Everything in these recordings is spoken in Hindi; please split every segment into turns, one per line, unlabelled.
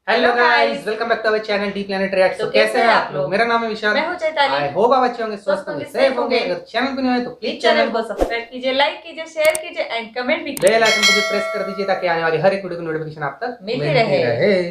Hello guys, welcome back to our channel The Planet React. तो कैसे हैं आप लोग? मेरा नाम है विशाल।
मैं हूं चैताली।
आई होप आप अच्छे होंगे, स्वस्थ होंगे, सेफ होंगे। अगर चैनल पर नए हैं तो प्लीज
चैनल को सब्सक्राइब कीजिए, लाइक कीजिए, शेयर कीजिए एंड कमेंट भी कीजिए।
बेल आइकन को भी प्रेस कर दीजिए ताकि आने वाली हर एक वीडियो की नोटिफिकेशन आप तक
मिलती रहे।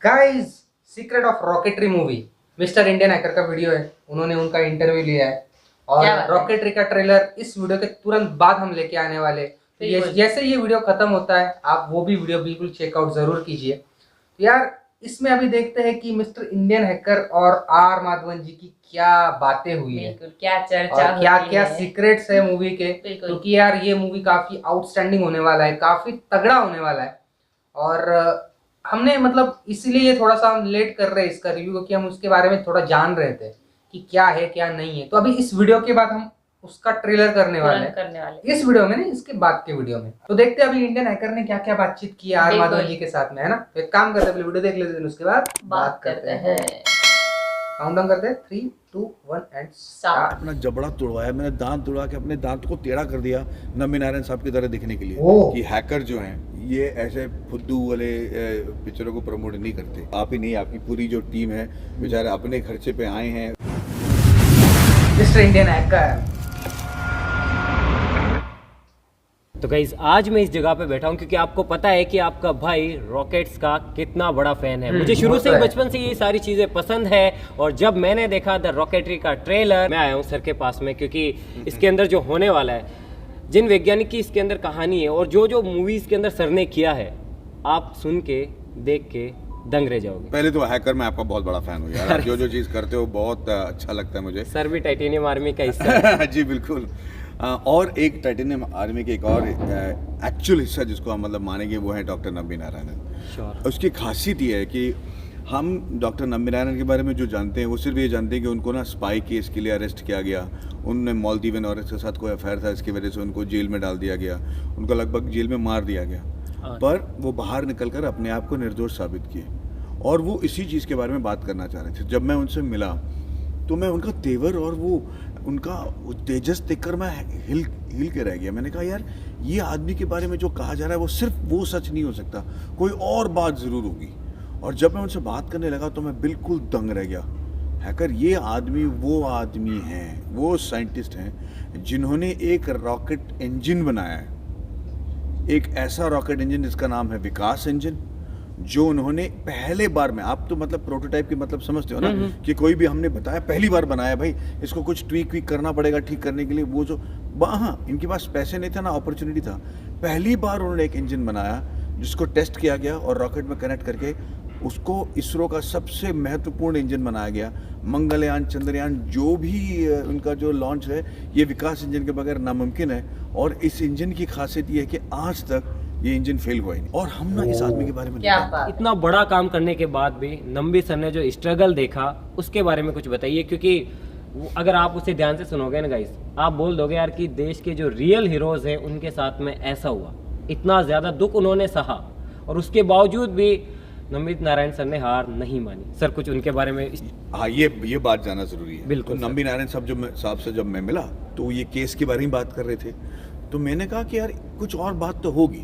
Guys, secret of rocketry movie mister Indian hacker का वीडियो है। उन्होंने उनका इंटरव्यू लिया है और रॉकेटरी का ट्रेलर इस वीडियो के तुरंत बाद हम लेके आने वाले। तो जैसे ये वीडियो खत्म होता है आप वो भी वीडियो बिल्कुल चेकआउट जरूर कीजिए। तो यार इसमें अभी देखते हैं कि मिस्टर इंडियन हैकर और आर माधवन जी की क्या बातें हुई है,
क्या चर्चा
और क्या क्या सीक्रेट्स है मूवी के, क्योंकि यार ये मूवी काफी आउटस्टैंडिंग होने वाला है, काफी तगड़ा होने वाला है। और हमने मतलब इसलिए थोड़ा सा हम लेट कर रहे हैं इसका रिव्यू, क्योंकि हम उसके बारे में थोड़ा जान रहे थे कि क्या है क्या नहीं है। तो अभी इस वीडियो के बाद हम उसका ट्रेलर करने वाले इस वीडियो में, नहीं इसके बाद के वीडियो में। तो देखते हैं अभी इंडियन हैकर ने क्या क्या बातचीत की आर माधवन जी के साथ में, है ना। तो एक काम करते हैं, वीडियो देख लेते हैं, उसके बाद बात करते हैं। काउंटडाउन करते हैं 3, 2, 1 एंड स्टार्ट।
अपना जबड़ा तोड़वाया, मैंने दांत तोड़वा के अपने दांत को टेढ़ा कर दिया नम्बी नारायण साहब की तरह दिखने के लिए कि हैकर जो हैं ये ऐसे फुद्दू वाले पिक्चरों को प्रमोट नहीं करते। आप ही नहीं, आपकी पूरी जो टीम है बेचारे अपने खर्चे पे आए हैं।
Mister Indian hacker.
तो गाइस आज मैं इस जगह पे बैठा हूँ क्योंकि आपको पता है कि आपका भाई रॉकेट्स का कितना बड़ा फैन है। मुझे शुरू से ही बचपन से ये सारी चीजें पसंद है और जब मैंने देखा द रॉकेटरी का ट्रेलर, मैं आया हूँ सर के पास में क्योंकि इसके अंदर जो होने वाला है, जिन वैज्ञानिक की इसके अंदर कहानी है और जो जो मूवीज के अंदर सर ने किया है, आप सुन के देख के दंग रह जाओगे।
पहले तो हैकर मैं आपका बहुत बड़ा फैन हूँ यार, जो जो चीज करते हो बहुत अच्छा लगता है मुझे।
सर भी टाइटेनियम आर्मी का हिस्सा है।
जी बिल्कुल। और एक टाइटेनियम आर्मी के एक और एक्चुअल हिस्सा जिसको हम मतलब मानेंगे वो है डॉक्टर नम्बी नारायणन। उसकी खासियत ये है कि हम डॉक्टर नम्बी नारायणन के बारे में जो जानते हैं वो सिर्फ ये जानते हैं कि उनको ना स्पाई केस के लिए अरेस्ट किया गया, उनने मालदीवन औरत के साथ कोई अफेयर था, इसकी वजह से उनको जेल में डाल दिया गया, उनको लगभग जेल में मार दिया गया, पर वो बाहर निकलकर अपने आप को निर्दोष साबित किए और वो इसी चीज़ के बारे में बात करना चाह रहे थे। जब मैं उनसे मिला तो मैं उनका तेवर और वो उनका तेजस देखकर मैं हिल के रह गया। मैंने कहा यार ये आदमी के बारे में जो कहा जा रहा है वो सिर्फ वो सच नहीं हो सकता, कोई और बात ज़रूर होगी। और जब मैं उनसे बात करने लगा तो मैं बिल्कुल दंग रह गया। हैकर ये आदमी वो आदमी हैं, वो साइंटिस्ट हैं जिन्होंने एक रॉकेट इंजन बनाया है, एक ऐसा रॉकेट इंजन जिसका नाम है विकास इंजन, जो उन्होंने पहले बार में, आप तो मतलब प्रोटोटाइप की मतलब समझते हो ना कि कोई भी हमने बताया पहली बार बनाया भाई, इसको कुछ ट्वीक करना पड़ेगा ठीक करने के लिए। वो जो हाँ इनके पास पैसे नहीं था ना अपॉर्चुनिटी था, पहली बार उन्होंने एक इंजन बनाया जिसको टेस्ट किया गया और रॉकेट में कनेक्ट करके उसको इसरो का सबसे महत्वपूर्ण इंजन बनाया गया। मंगलयान, चंद्रयान जो भी उनका जो लॉन्च है ये विकास इंजन के बगैर नामुमकिन है। और इस इंजन की खासियत ये है कि आज तक ये इंजन फेल हुआ ही नहीं। और हम ना इस आदमी के बारे में
इतना बड़ा काम करने के बाद भी नम्बी सर ने जो स्ट्रगल देखा उसके बारे में कुछ बताइए, क्योंकि अगर आप उसे ध्यान से सुनोगे ना गाइस, आप बोल दोगे यार कि देश के जो रियल हीरोज हैं उनके साथ में ऐसा हुआ, इतना ज्यादा दुख उन्होंने सहा और उसके बावजूद भी नम्बी नारायण सर ने हार नहीं मानी। सर कुछ उनके बारे में।
हाँ ये बात जानना जरूरी है।
बिल्कुल।
तो नम्बी नारायण साहब से जब मैं मिला तो ये केस के बारे में बात कर रहे थे, तो मैंने कहा कि यार कुछ और बात तो होगी।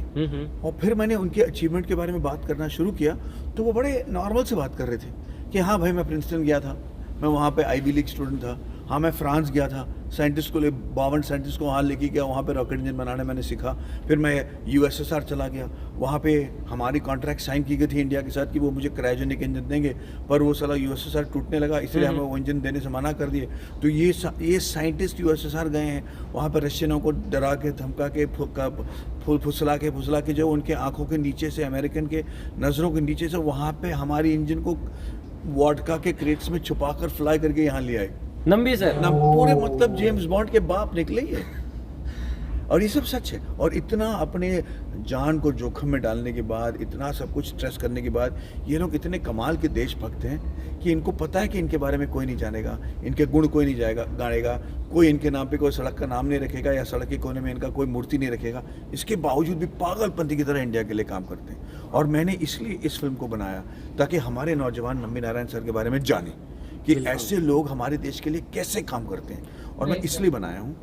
और फिर मैंने उनके अचीवमेंट के बारे में बात करना शुरू किया तो वो बड़े नॉर्मल से बात कर रहे थे कि हाँ भाई मैं प्रिंसटन गया था, मैं वहाँ पे आईवी लीग स्टूडेंट था, हाँ मैं फ्रांस गया था, साइंटिस्ट को 52 साइंटिस्ट को वहाँ लेके गया, वहाँ पे रॉकेट इंजन बनाने मैंने सीखा। फिर मैं यूएसएसआर चला गया, वहाँ पे हमारी कॉन्ट्रैक्ट साइन की गई थी इंडिया के साथ कि वो मुझे क्रायोजेनिक इंजन देंगे, पर वो साला यूएसएसआर टूटने लगा इसलिए हमें वो इंजन देने से मना कर दिए। तो ये साइंटिस्ट यूएसएसआर गए हैं, वहाँ पर रशियनों को डरा के धमका के फुसला के जो उनके आंखों के नीचे से, अमेरिकन के नज़रों के नीचे से वहाँ पे हमारी इंजन को वॉडका के क्रेट्स में छुपाकर फ्लाई करके यहाँ ले आए।
नम्बी सर
ना पूरे मतलब जेम्स बॉन्ड के बाप निकले ही है। और ये सब सच है। और इतना अपने जान को जोखिम में डालने के बाद, इतना सब कुछ स्ट्रेस करने के बाद, ये लोग इतने कमाल के देशभक्त हैं कि इनको पता है कि इनके बारे में कोई नहीं जानेगा, इनके गुण कोई नहीं गानेगा, कोई इनके नाम पे कोई सड़क का नाम नहीं रखेगा या सड़क के कोने में इनका कोई मूर्ति नहीं रखेगा। इसके बावजूद भी पागलपंती की तरह इंडिया के लिए काम करते हैं। और मैंने इसलिए इस फिल्म को बनाया ताकि हमारे नौजवान नम्बी नारायण सर के बारे में जाने कि ऐसे लोग हमारे देश के लिए कैसे काम करते हैं। और मैं इसलिए बनाया हूँ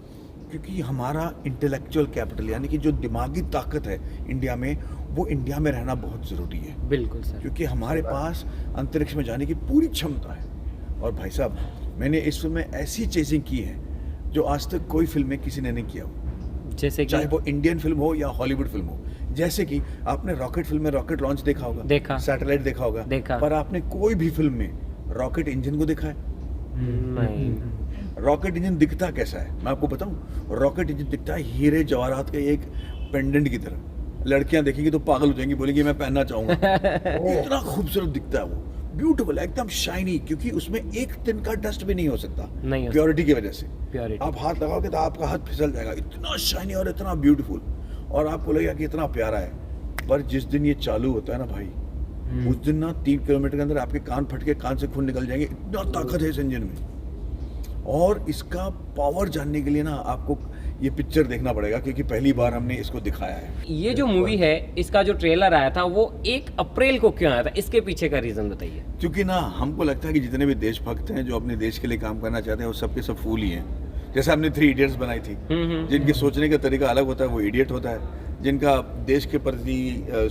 क्योंकि हमारा इंटेलेक्चुअल कैपिटल यानी कि जो दिमागी ताकत है इंडिया में, वो इंडिया में रहना बहुत ज़रूरी है।
बिल्कुल सर।
क्योंकि हमारे पास अंतरिक्ष में जाने की पूरी क्षमता है। और भाई साहब, मैंने इस फिल्म में ऐसी चीज़ें की हैं जो आज तक कोई फिल्म में किसी ने नहीं किया हो,
जैसे कि
चाहे वो इंडियन फिल्म हो या हॉलीवुड फिल्म हो। जैसे कि आपने रॉकेट फिल्म में रॉकेट लॉन्च देखा होगा,
देखा।
सैटेलाइट देखा होगा,
देखा।
पर आपने कोई भी फिल्म में रॉकेट इंजन को देखा है?
नहीं।
रॉकेट इंजन दिखता कैसा है मैं आपको बताऊं। रॉकेट इंजन दिखता है हीरे जवाहरात के एक पेंडेंट की तरह। लड़कियां देखेंगी तो पागल हो जाएंगी, बोलेंगी मैं पहनना चाहूंगा। इतना खूबसूरत दिखता है वो, ब्यूटीफुल, एकदम शाइनी, क्योंकि उसमें एक दिन का डस्ट भी नहीं हो सकता,
नहीं हो
प्योरिटी की वजह से।
Purity।
आप हाथ लगाओगे तो आपका हाथ फिसल जाएगा, इतना शाइनी और इतना ब्यूटीफुल, और आपको लगेगा कि इतना प्यारा है। पर जिस दिन ये चालू होता है ना भाई, उस दिन ना 3 किलोमीटर के अंदर आपके कान फट के कान से खून निकल जाएंगे, इतना ताकत है इस इंजन में। और इसका पावर जानने के लिए ना आपको ये पिक्चर देखना पड़ेगा, क्योंकि पहली बार हमने इसको दिखाया है।
ये जो मूवी है, इसका जो ट्रेलर आया था वो 1 अप्रैल को क्यों आया था? इसके पीछे का रीजन बताइए।
क्योंकि ना हमको लगता है कि जितने भी देशभक्त हैं जो अपने देश के लिए काम करना चाहते हैं, वो सबके सब फूल ही हैं। जैसे हमने 3 इडियट्स बनाई थी, जिनके सोचने का तरीका अलग होता है वो इडियट होता है, जिनका देश के प्रति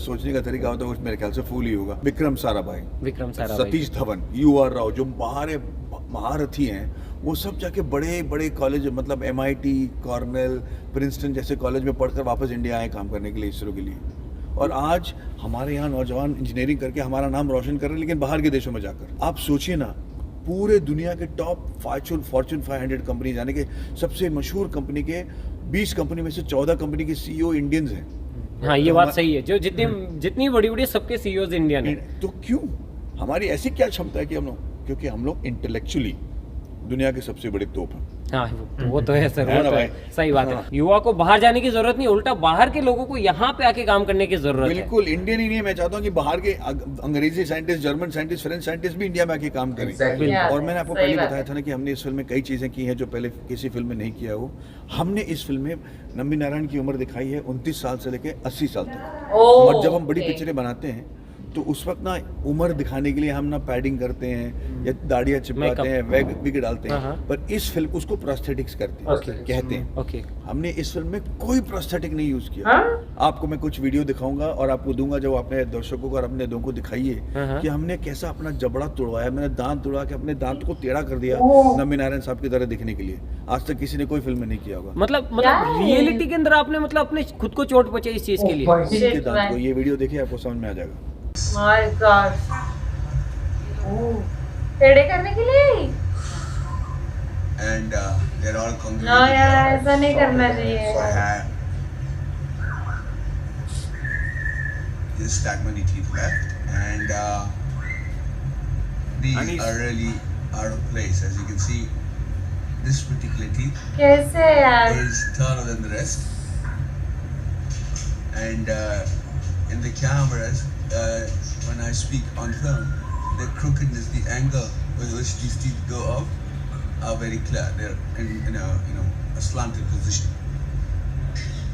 सोचने का तरीका होता है वो मेरे ख्याल से फूल ही होगा। विक्रम साराभाई, सतीश धवन, UR राव, जो महारथी हैं, वो सब जाके बड़े बड़े कॉलेज, मतलब MIT, कॉर्नेल, प्रिंसटन जैसे कॉलेज में पढ़कर वापस इंडिया आए काम करने के लिए, इसरो के लिए। और आज हमारे यहाँ नौजवान इंजीनियरिंग करके हमारा नाम रोशन कर रहे हैं, लेकिन बाहर के देशों में जाकर। आप सोचिए ना, पूरे दुनिया के टॉप फॉर्च्यून 500 कंपनी, यानी कि सबसे मशहूर कंपनी के 20 कंपनी में से 14 कंपनी के CEO इंडियंस हैं।
हाँ, ये बात सही है। जो जितनी बड़ी बड़ी सबके CEOs इंडियन है।
तो क्यों, हमारी ऐसी क्या क्षमता है कि हम लोग, क्योंकि हम लोग इंटेलेक्चुअली दुनिया के सबसे बड़े तोप हैं।
हाँ, वो तो है सर,
है
वो
ना
तो है,
भाई?
सही बात है। युवा को बाहर जाने की जरूरत नहीं, उल्टा बाहर के लोगों को यहाँ पे आके काम करने की जरूरत है।
बिल्कुल, इंडियन ही नहीं, मैं चाहता हूँ कि बाहर के अंग्रेजी scientist, German scientist, French scientist भी इंडिया में आके काम करें।
Exactly.
और मैंने आपको पहले बताया था ना कि हमने इस फिल्म में कई चीज़ें की हैं जो पहले किसी फिल्म में नहीं किया हो। हमने इस फिल्म में नंबी नारायण की उम्र दिखाई है 29 साल से लेकर 80 साल तक। और जब हम बड़ी पिक्चरें बनाते हैं तो उस वक्त ना उम्र दिखाने के लिए हम ना पैडिंग करते हैं या दाढ़ियाँ चिपकाते हैं, विग डालते हैं। पर इस फिल्म उसको प्रोस्थेटिक्स करते हैं, कहते हैं।
ओके।
हमने इस फिल्म में कोई प्रोस्थेटिक नहीं यूज किया। आपको मैं कुछ वीडियो दिखाऊंगा और आपको दूंगा, जब अपने दर्शकों को और अपने लोगों को दिखाइए कि हमने कैसा अपना जबड़ा तोड़वाया। मैंने दांत तोड़वा के अपने दांत को टेढ़ा कर दिया नंबी नारायण साहब की तरह दिखने के लिए। आज तक किसी ने कोई फिल्म में नहीं किया होगा।
मतलब रियलिटी के अंदर आपने मतलब अपने खुद को चोट पहुंचाई इस चीज के लिए।
दांत को, ये वीडियो देखिए आपको समझ में आ जाएगा।
My God. टेढ़े करने के लिए ही?
And they're all congregated.
No यार, ऐसा नहीं करना चाहिए।
So I have this that many teeth left, and these are really out of place. As you can see, this particular teeth
कैसे यार?
is taller than the rest, and in the cameras, when I speak on film, the crookedness, the angle with which these teeth go up are very clear. They're in a slanted position.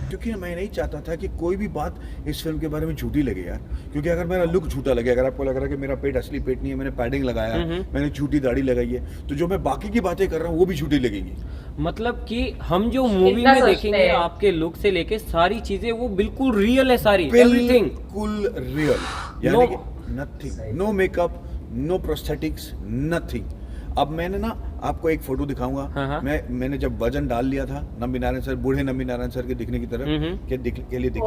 क्योंकि मैं नहीं चाहता था कि कोई भी बात इस फिल्म के बारे में झूठी लगे यार। क्योंकि अगर मेरा लुक झूठा लगे, अगर आपको लग रहा है कि मेरा पेट असली पेट नहीं है, मैंने पैडिंग लगाया, मैंने झूठी दाढ़ी लगाई है, तो जो मैं बाकी की बातें कर रहा हूँ वो भी झूठी लगेगी।
मतलब कि हम जो मूवी में देखेंगे आपके लुक से लेके सारी चीजें वो बिल्कुल रियल है, सारी एवरीथिंग
बिल्कुल रियल, यानी कि nothing, no makeup, no prosthetics, nothing. अब मैंने ना आपको एक फोटो दिखाऊंगा। मैंने जब वजन डाल लिया था नंबी नारायण सर, बूढ़े नंबी नारायण सर के दिखने की तरफ के लिए दिखने के लिए,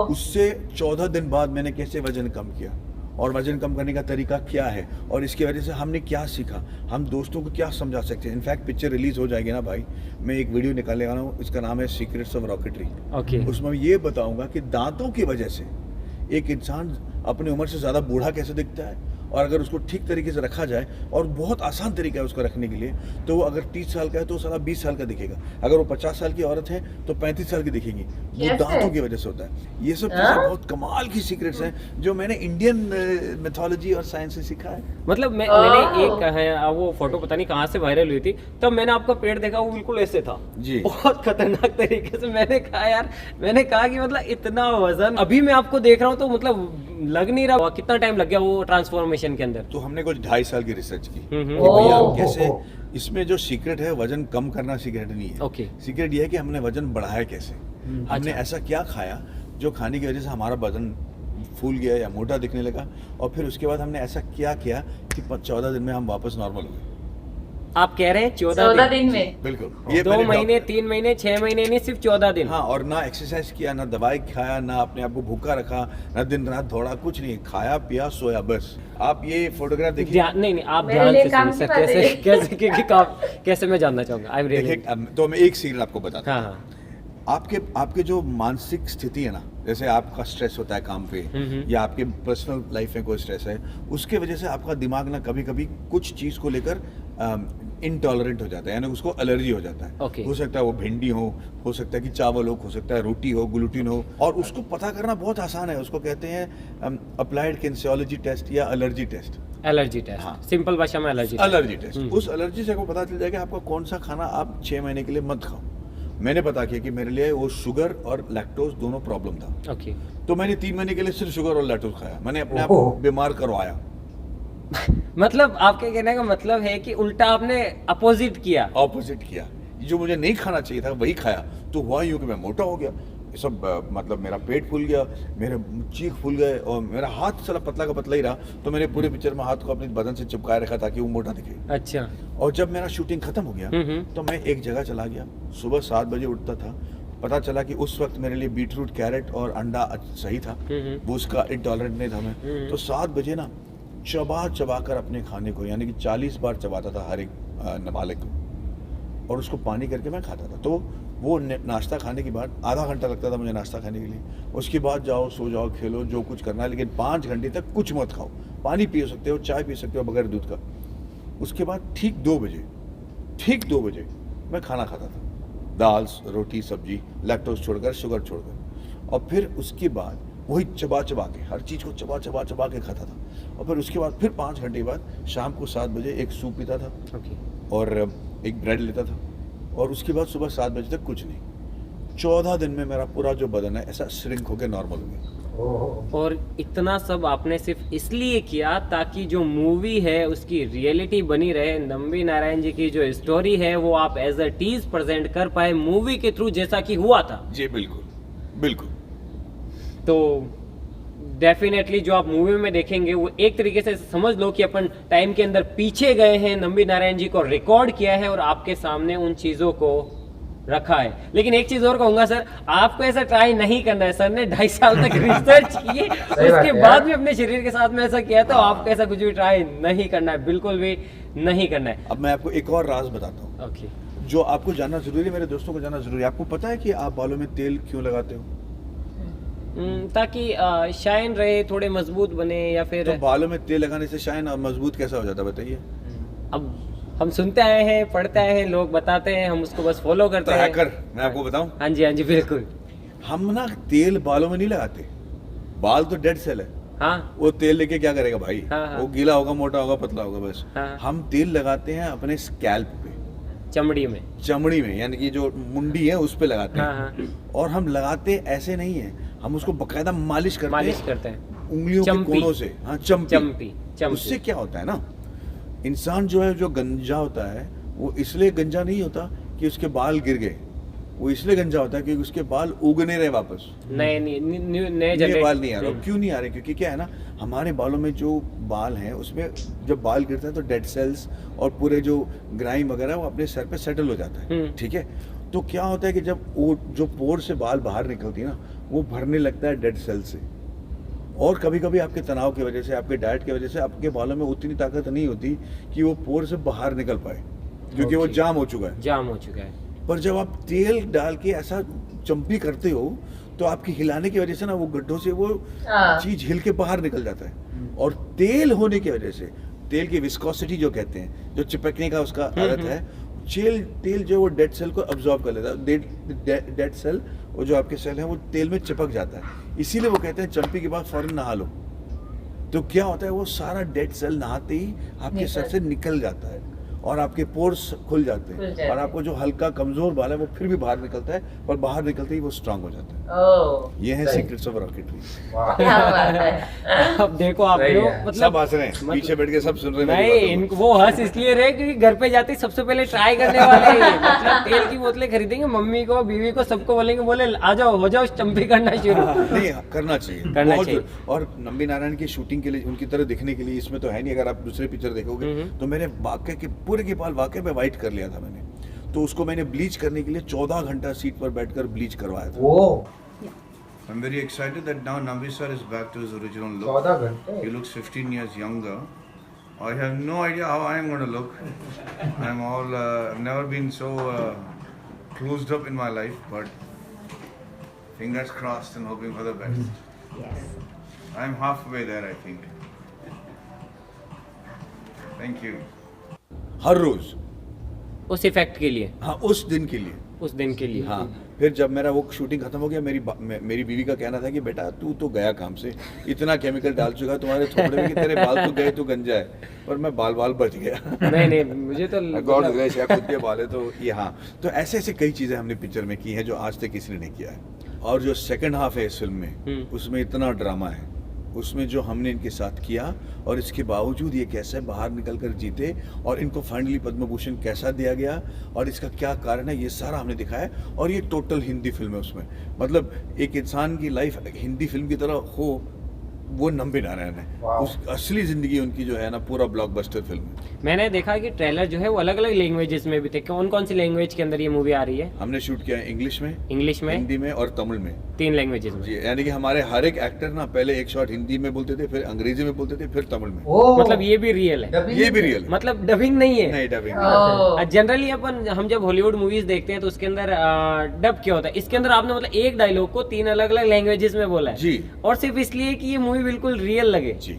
उससे 14 दिन बाद मैंने कैसे वजन कम किया और वजन कम करने का तरीका क्या है और इसकी वजह से हमने क्या सीखा, हम दोस्तों को क्या समझा सकते हैं। इनफैक्ट पिक्चर रिलीज हो जाएगी ना भाई, मैं एक वीडियो निकालने वाला हूँ, इसका नाम है सीक्रेट्स ऑफ रॉकेटरी। उसमें मैं ये बताऊंगा कि दांतों की वजह से एक इंसान अपनी उम्र से ज़्यादा बूढ़ा कैसे दिखता है, और अगर उसको ठीक तरीके से रखा जाए, और बहुत आसान तरीका है उसको रखने के लिए, तो वो अगर 30 साल का है तो साला 20 साल का दिखेगा। अगर वो 50 साल की औरत है तो 35 साल की दिखेगी। वो दांतों की वजह से होता है। ये सब चीज़ें बहुत कमाल की सीक्रेट्स हैं जो मैंने इंडियन मिथोलॉजी और साइंस से सीखा है।
मतलब मैंने एक है वो फोटो पता नहीं कहाँ से वायरल हुई थी, तब मैंने आपका पेट देखा, वो बिल्कुल ऐसे था जी, बहुत खतरनाक तरीके से। मैंने कहा यार, मैंने कहा कि मतलब इतना वजन, अभी मैं आपको देख रहा हूँ तो मतलब लग नहीं रहा। कितना टाइम लग गया वो ट्रांसफॉर्मेशन के अंदर?
तो हमने कुछ 2.5 साल की रिसर्च की कि
हम्म।
भैया
ओह,
कैसे,
ओह।
इसमें जो सीक्रेट है वजन कम करना सीक्रेट नहीं है।
ओके।
सीक्रेट ये है कि हमने वजन बढ़ाया कैसे, हमने
अच्छा।
ऐसा क्या खाया जो खाने की वजह से हमारा वजन फूल गया या मोटा दिखने लगा, और फिर उसके बाद हमने ऐसा क्या किया कि 14 दिन में हम वापस नॉर्मल हो गए।
आप कह रहे हैं
14
14
दिन में?
बिल्कुल।
2
मैंने
महीने, 3 महीने, 6 महीने नहीं, सिर्फ 14 दिन।
हाँ, और ना एक्सरसाइज किया, ना दवाई खाया, ना अपने आप को भूखा रखा, ना दिन रात दौड़ा, कुछ नहीं, खाया पिया सोया बस। आप ये फोटोग्राफ देखिए।
नहीं नहीं, आप
मेरे
ध्यान
लिए
से
काम
सुनिए
की
सर,
बात है
कैसे
ये।
कैसे कैसे मैं जानना चाहूंगा। I am really.
देखिए, तो मैं एक सीक्रेट आपको बताता
हाँ
हूँ।
हाँ।
आपके जो मानसिक स्थिति है ना, जैसे आपका स्ट्रेस होता है काम पे, या आपके पर्सनल लाइफ में कोई स्ट्रेस है, उसके वजह से आपका दिमाग ना कभी कभी कुछ चीज़ को लेकर इनटॉलरेंट हो जाता है, यानी उसको एलर्जी हो जाता है।
Okay.
हो सकता है वो भिंडी हो सकता है कि चावल हो सकता है रोटी हो, ग्लूटीन हो, और उसको पता करना बहुत आसान है। उसको कहते हैं अप्लाइड किनेसियोलॉजी टेस्ट या एलर्जी टेस्ट।
Allergy test.
हाँ।
सिंपल भाषा में एलर्जी
एलर्जी टेस्ट। उस एलर्जी से आपको पता चल जाएगा आपका कौन सा खाना आप 6 महीने के लिए मत खाओ। मैंने पता किया कि मेरे लिए वो शुगर और लैक्टोज दोनों प्रॉब्लम था।
ओके।
तो मैंने 3 महीने के लिए सिर्फ शुगर और लैक्टोज खाया। मैंने अपने आप
ओहो।
को बीमार करवाया।
मतलब आपके कहने का मतलब है कि उल्टा आपने अपोजिट किया।
ऑपोजिट किया, जो मुझे नहीं खाना चाहिए था वही खाया, तो हुआ यूँ कि मैं मोटा हो गया। ये सब मतलब मेरा पेट फूल गया, मेरे चीख फूल गए, और मेरा हाथ साला पतला का पतला ही रहा। तो मैंने पूरे पिक्चर में हाथ को अपने बदन से चिपकाए रखा ताकि वो मोटा दिखे।
अच्छा।
और जब मेरा शूटिंग खत्म हो गया तो मैं एक जगह चला गया। सुबह 7 बजे उठता था। पता चला कि उस वक्त मेरे लिए बीटरूट, कैरेट और अंडा सही था, वो उसका इंटॉलरेंट नहीं था मैं। तो 7 बजे ना चबा कर अपने खाने को, यानी कि 40 बार चबाता था हर एक नाबालिग को, और उसको पानी करके मैं खाता था। तो वो नाश्ता खाने के बाद आधा घंटा लगता था मुझे नाश्ता खाने के लिए। उसके बाद जाओ, सो जाओ, खेलो, जो कुछ करना है, लेकिन 5 घंटे तक कुछ मत खाओ। पानी पी सकते हो, चाय पी सकते हो बगैर दूध का। उसके बाद ठीक 2 बजे मैं खाना खाता था, दाल, रोटी, सब्जी, लैक्टोज छोड़कर, शुगर छोड़कर। और फिर उसके बाद वही चबा के, हर चीज़ को चबा के खाता था। और फिर उसके बाद फिर 5 घंटे बाद शाम को 7 बजे एक सूप पीता था,
ओके।
और एक ब्रेड लेता था, और उसके बाद सुबह 7 बजे तक कुछ नहीं। 14 दिन में मेरा पूरा जो बदन है ऐसा श्रिंक होकर नॉर्मल हो गया।
और इतना सब आपने सिर्फ इसलिए किया ताकि जो मूवी है उसकी रियलिटी बनी रहे। नंबी नारायण जी की जो स्टोरी है वो आप एज अ टीज प्रेजेंट कर पाए मूवी के थ्रू, जैसा कि हुआ था।
जी बिल्कुल।
तो डेफिनेटली जो आप मूवी में देखेंगे वो एक तरीके से समझ लो कि अपन टाइम के अंदर पीछे गए हैं, नंबी नारायण जी को रिकॉर्ड किया है और आपके सामने उन चीज़ों को रखा है। लेकिन एक चीज और कहूंगा सर, आपको ऐसा ट्राई नहीं करना है। सर ने 2.5 साल तक रिसर्च की, उसके बाद भी अपने शरीर के साथ में ऐसा किया, तो आपको ऐसा कुछ भी ट्राई नहीं करना है, बिल्कुल भी नहीं करना है।
अब मैं आपको एक और राज बताता हूँ,
ओके।
जो आपको जानना जरूरी है, मेरे दोस्तों को जानना जरूरी है। आपको पता है कि आप बालों में तेल क्यों लगाते हो?
ताकि शाइन रहे, थोड़े मजबूत बने, या फिर
तो बालों में तेल लगाने से शाइन और मजबूत कैसा हो जाता है बताइए?
अब हम सुनते आए हैं, पढ़ते आए हैं, लोग बताते हैं, हम उसको बस फॉलो करते
तो
हैं।
हैकर, मैं आपको बताऊं,
हाँ जी बिल्कुल।
हम ना तेल बालों में नहीं लगाते। बाल तो डेड सेल है,
हाँ
वो तेल लेके क्या करेगा भाई?
हाँ।
वो गीला होगा, मोटा होगा, पतला होगा, बस।
हाँ।
हम तेल लगाते हैं अपने स्कैल्प पे, चमड़ी में, यानी कि जो मुंडी है उस पे लगाते हैं।
हाँ।
और हम लगाते ऐसे नहीं है, हम उसको बकायदा मालिश करते हैं उंगलियों के कोनों से। हाँ, चंपी। उससे क्या होता है ना, इंसान जो है, जो गंजा होता है, वो इसलिए गंजा नहीं होता कि उसके बाल गिर गए, वो इसलिए गंजा होता है कि उसके बाल उगने रहे वापस,
नए
बाल नहीं आ रहे। क्यों नहीं आ रहे? क्योंकि क्या है ना, हमारे बालों में जो बाल हैं उसमें जब बाल गिरता है तो डेड सेल्स और पूरे जो ग्राइम वगैरह वो अपने सर पे सेटल हो जाता है। ठीक है, तो क्या होता है कि जब वो जो पोर से बाल बाहर निकलती है ना, वो भरने लगता है डेड सेल से। और कभी कभी आपके तनाव की वजह से, आपके डाइट की वजह से आपके बालों में उतनी ताकत नहीं होती कि वो पोर से बाहर निकल पाए, क्योंकि वो जाम हो चुका है। पर जब आप तेल डाल के ऐसा चंपी करते हो तो आपकी हिलाने की वजह से ना वो गड्ढों से वो चीज हिल के बाहर निकल जाता है। और तेल होने की वजह से, तेल की विस्कोसिटी जो कहते हैं, जो चिपकने का उसका आदत है, तेल जो वो डेड सेल को अब्सॉर्ब कर लेता है। डेड सेल, वो जो आपके सेल है, वो तेल में चिपक जाता है। इसीलिए वो कहते हैं चंपी के बाद फौरन नहा लो। तो क्या होता है, वो सारा डेड सेल नहाते ही आपके सर से निकल जाता है। और आपके पोर्स खुल जाते
खुल
हैं
जाते
और
हैं।
आपको जो हल्का कमजोर बाल है वो फिर भी बाहर निकलता है और बाहर निकलते ही वो स्ट्रांग हो जाता है।
ओह
ये है
सही।
Secrets of rocketry.
वाह।
क्या बात है।
अब देखो आप
सही
लोग
है।
मतलब
सब हंस रहे हैं, पीछे बैठ के सब सुन रहे हैं मेरी
नहीं
बातों को।
इनको वो हंस इसलिए रहे क्योंकि घर पे जाते ही सबसे पहले ट्राई करने वाले हैं ये। मतलब तेल की बोतलें खरीदेंगे, मम्मी को बीवी को सबको बोलेंगे, बोले आ जाओ हो जाओ चंपी करना शुरू।
नहीं करना चाहिए,
करना
बहुत
चाहिए।
जरूरी। और नंबी नारायण की शूटिंग के लिए उनकी तरह दिखने के लिए इसमें तो है नहीं, अगर आप दूसरे पिक्चर देखोगे तो मैंने वाकई के पूरे के बाल वाकई में वाइट कर लिया था मैंने, तो उसको मैंने ब्लीच करने के लिए 14 घंटा सीट पर बैठकर ब्लीच करवाया था।
वो
I'm very excited that now Nambi sir is back to his original look.
14 घंटे।
He looks 15 years younger. I have no idea how I am going to look. I've never been so closed up in my life, but fingers crossed and hoping for the best. I'm halfway there, I think. Thank you. हर रोज,
उस इफेक्ट के लिए,
हाँ उस दिन के लिए,
उस दिन के लिए।
हाँ। फिर जब मेरा वो शूटिंग खत्म हो गया, मेरी बीवी का कहना था कि बेटा तू तो गया काम से, इतना केमिकल डाल चुका तुम्हारे थोपड़े में कि तेरे बाल तो गए तो गंजा है, पर मैं बाल बच गया।
नहीं नहीं मुझे तो
गॉड ग्रेस है, खुद के बाल है तो ये। हाँ, तो ऐसे ऐसे कई चीजें हमने पिक्चर में की हैं जो आज तक किसी ने नहीं किया है। और जो सेकंड हाफ है इस फिल्म में, उसमें इतना ड्रामा है, उसमें जो हमने इनके साथ किया और इसके बावजूद ये कैसे बाहर निकल कर जीते और इनको फाइनली पद्म भूषण कैसा दिया गया और इसका क्या कारण है, ये सारा हमने दिखाया। और ये टोटल हिंदी फिल्म है, उसमें मतलब एक इंसान की लाइफ हिंदी फिल्म की तरह हो, वो नंबी नारायण है।
वाह।
उस असली जिंदगी उनकी जो है ना, पूरा ब्लॉकबस्टर फिल्म है।
मैंने देखा कि ट्रेलर जो है वो अलग अलग लैंग्वेजेस में भी थे। कौन कौन सी लैंग्वेज के अंदर ये मूवी आ रही है?
हमने शूट किया है इंग्लिश में,
इंग्लिश में,
हिंदी में और तमिल में।
3 लैंग्वेजेस में।
जी, यानी कि हमारे हर एक एक्टर ना पहले एक शॉट हिंदी में बोलते थे, फिर अंग्रेजी में बोलते थे, फिर तमिल में।
ओ
मतलब ये भी रियल है,
डबिंग
ये भी रियल है,
मतलब डबिंग नहीं है।
नहीं डबिंग।
ओह
जनरली अपन हम जब हॉलीवुड मूवीज देखते हैं तो उसके अंदर डब क्या होता है, इसके अंदर आपने मतलब एक डायलॉग को 3 अलग अलग लैंग्वेजेस में बोला है
जी
और सिर्फ इसलिए कि ये मूवी बिल्कुल रियल लगे।
जी।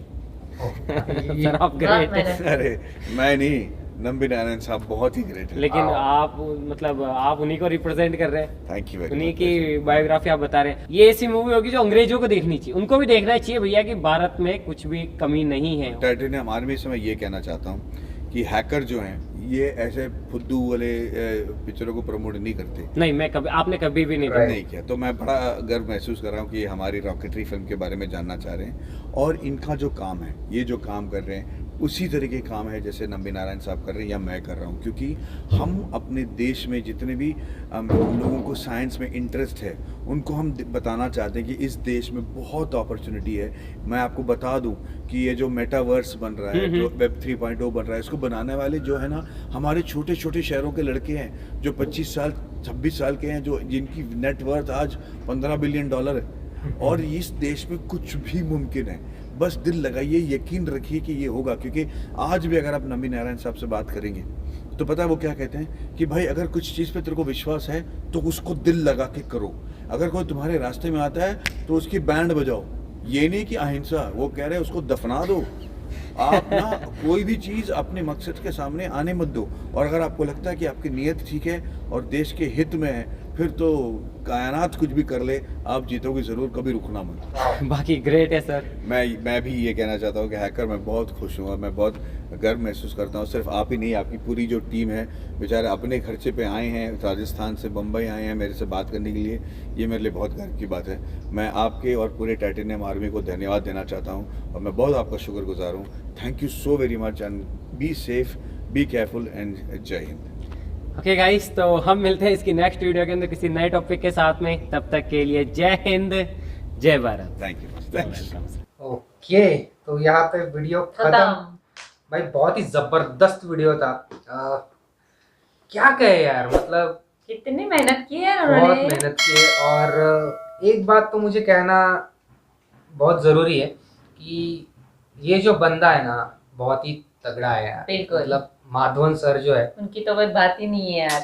सर आप
बहुत
ग्रेट है।
मेहनत।
अरे मैं नहीं, नंबी नारायण साहब बहुत ही ग्रेट है।
लेकिन आप मतलब आप उन्हीं को रिप्रेजेंट कर रहे हैं,
थैंक यू वेरी
उन्हीं
मच।
की बायोग्राफी आप बता रहे हैं। ये ऐसी मूवी होगी जो अंग्रेजों को देखनी चाहिए, उनको भी देखना चाहिए भैया कि भारत में कुछ भी कमी नहीं है।
टाइटेनियम आर्मी से मैं ये कहना चाहता हूँ कि हैकर जो हैं ये ऐसे फुद्दू वाले पिक्चरों को प्रमोट नहीं करते।
नहीं मैं कभी, आपने कभी भी नहीं
Right.
नहीं किया, तो मैं बड़ा गर्व महसूस कर रहा हूँ कि ये हमारी रॉकेटरी फिल्म के बारे में जानना चाह रहे हैं और इनका जो काम है, ये जो काम कर रहे हैं उसी तरह के काम है जैसे नंबी नारायण साहब कर रहे हैं या मैं कर रहा हूँ। क्योंकि हम अपने देश में जितने भी लोगों को साइंस में इंटरेस्ट है उनको हम बताना चाहते हैं कि इस देश में बहुत अपॉर्चुनिटी है। मैं आपको बता दूं कि ये जो मेटावर्स बन रहा है, जो वेब 3.0 बन रहा है, इसको बनाने वाले जो है ना हमारे छोटे छोटे शहरों के लड़के हैं जो 25 साल 26 साल के हैं, जो जिनकी नेटवर्थ आज $15 बिलियन है। और इस देश में कुछ भी मुमकिन है, बस दिल लगाइए, यकीन रखिए कि ये होगा। क्योंकि आज भी अगर आप नंबी नारायण साहब से बात करेंगे तो पता है वो क्या कहते हैं कि भाई अगर कुछ चीज़ पे तेरे को विश्वास है तो उसको दिल लगा के करो। अगर कोई तुम्हारे रास्ते में आता है तो उसकी बैंड बजाओ, ये नहीं कि अहिंसा, वो कह रहे हैं उसको दफना दो। आप ना कोई भी चीज़ अपने मकसद के सामने आने मत दो। और अगर आपको लगता है कि आपकी नीयत ठीक है और देश के हित में है, फिर तो कायनात कुछ भी कर ले, आप जीतोगे ज़रूर, कभी रुकना मत।
बाकी ग्रेट है सर।
मैं भी ये कहना चाहता हूँ कि हैकर मैं बहुत खुश हूँ और मैं बहुत गर्व महसूस करता हूँ। सिर्फ आप ही नहीं, आपकी पूरी जो टीम है, बेचारे अपने खर्चे पे आए हैं, राजस्थान से बम्बई आए हैं मेरे से बात करने के लिए, ये मेरे लिए बहुत गर्व की बात है। मैं आपके और पूरे टाइटेनियम आर्मी को धन्यवाद देना चाहता हूँ और मैं बहुत आपका शुक्रगुजार हूँ। Thank you so very much and be safe, be careful and जय हिंद।
ओके गाइस, तो हम मिलते हैं इसकी नेक्स्ट वीडियो के अंदर किसी नए टॉपिक के साथ में। तब तक के लिए जय हिंद, जय Bharat.
Thank you, thanks.
Okay, तो यहाँ पे वीडियो खत्म। भाई बहुत ही जबरदस्त वीडियो था। क्या कहे यार, मतलब
कितनी मेहनत की है
बहुत
उन्होंने।
मेहनत की है। और एक बात तो मुझे कहना बहुत जरूरी है कि ये जो बंदा है ना बहुत ही तगड़ा है यार।
बिल्कुल।
मतलब माधवन सर जो है
उनकी तो कोई बात ही नहीं है यार,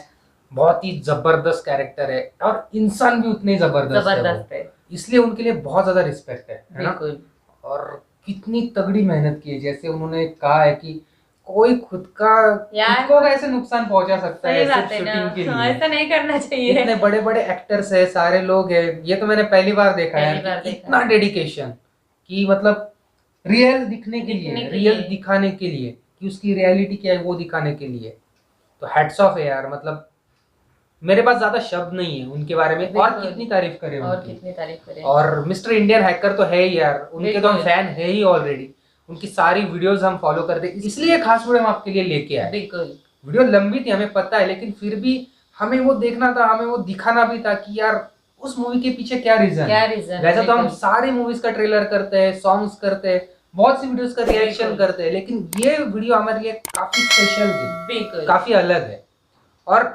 बहुत ही जबरदस्त कैरेक्टर है और इंसान भी उतने जबरदस्त
जबरदस्त
है
है।
वो। इसलिए उनके लिए बहुत ज्यादा रिस्पेक्ट है ना।
बिल्कुल।
और कितनी तगड़ी मेहनत की है, जैसे उन्होंने कहा है कि कोई खुद को कैसे नुकसान पहुंचा सकता है
सही
सिर्फ
बात है ना,
शूटिंग के
हाँ,
लिए।
ऐसा नहीं करना चाहिए।
इतने बड़े बड़े एक्टर्स है, सारे लोग हैं, ये तो मैंने पहली बार देखा है
पहली बार
कि
देखा।
इतना डेडिकेशन कि मतलब रियल दिखने के लिए,
दिखने के
रियल
लिए।
दिखाने के लिए कि उसकी रियलिटी क्या है वो दिखाने के लिए। तो हैट्स ऑफ है यार, मतलब मेरे पास ज्यादा शब्द नहीं है उनके बारे में, और
बिल्कुल।
कितनी तारीफ करें
और
उनकी।
कितनी तारीफ करें।
और मिस्टर इंडियन हैकर तो है ही यार, उनके तो हम
बिल्कुल।
फैन है ही ऑलरेडी, उनकी सारी वीडियोस हम फॉलो करते हैं, इसलिए खास वीडियो हम आपके लिए लेके आए।
बिल्कुल
वीडियो लंबी थी हमें पता है, लेकिन फिर भी हमें वो देखना था, हमें वो दिखाना भी था कि यार उस मूवी के पीछे क्या रीजन
क्या
है।
रीजन।
वैसे तो हम सारी मूवीज का ट्रेलर करते हैं, सॉन्ग्स करते हैं, बहुत सी वीडियोस का रिएक्शन
बिल्कुल।
करते हैं, लेकिन ये वीडियो हमारे लिए काफी स्पेशल थी,
बिल्कुल
काफी अलग है। और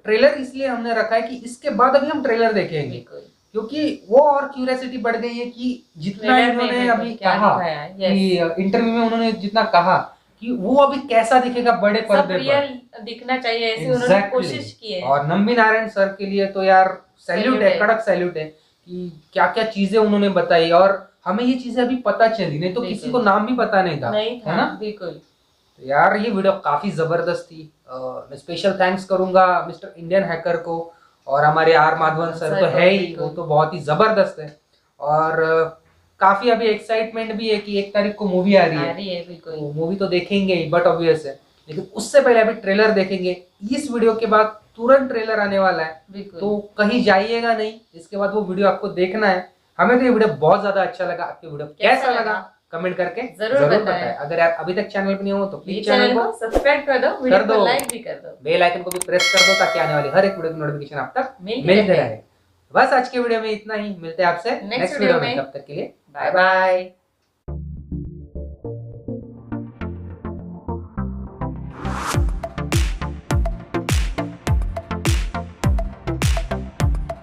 ट्रेलर इसलिए हमने रखा है कि इसके बाद अभी हम ट्रेलर देखेंगे,
बिल्कुल।
क्योंकि वो और क्यूरियोसिटी बढ़ गई है कि जितना
ट्रेलर में
इन्होंने अभी
क्या
कहा
दिखाया है,
कि इंटरव्यू में उन्होंने जितना कहा कि वो अभी कैसा दिखेगा बड़े
सब
पर्दे पर,
रियल दिखना चाहिए, ऐसे उन्होंने
Exactly.
कोशिश की है।
और नंबी नारायण सर के लिए तो यार सैल्यूट
Salute
है,
है।
कड़क सैल्यूट है कि क्या क्या चीजें उन्होंने बताई, और हमें ये चीजें अभी पता चली, नहीं तो
बिल्कुल।
किसी को नाम भी पता नहीं था,
नहीं
है
था
ना।
बिल्कुल।
तो यार ये वीडियो काफी जबरदस्त थी। मैं स्पेशल थैंक्स करूंगा मिस्टर इंडियन हैकर को, और हमारे आर माधवन सर तो है ही, वो तो बहुत ही जबरदस्त है। और काफी अभी एक्साइटमेंट भी है कि 1 तारीख को मूवी आ रही
आ
है,
रही है बिल्कुल।
मूवी तो देखेंगे ही, बट ऑब्वियस है, लेकिन उससे पहले अभी ट्रेलर देखेंगे। इस वीडियो के बाद तुरंत ट्रेलर आने वाला है,
बिल्कुल
तो कहीं जाइएगा नहीं, इसके बाद वो वीडियो आपको देखना है। हमें तो ये वीडियो बहुत ज्यादा अच्छा लगा, आपको वीडियो कैसा लगा कमेंट करके
जरूर बताएं।
बताएं। अगर आप अभी तक चैनल पे नहीं हो तो
ये
प्लीज
चैनल
चैनल
को
को
सब्सक्राइब कर दो, वीडियो
कर दो।
को लाइक भी कर दो,
बेल आइकन को भी प्रेस कर दो, ताकि आने वाली हर एक वीडियो की नोटिफिकेशन आप तक
मिलते
मिलते
रहे।
रहे। बस आज के वीडियो में इतना ही, मिलते हैं आपसे
Next
नेक्स्ट वीडियो
वीडियो
में,
में।
तब तक के लिए
बाय
बाय बाय।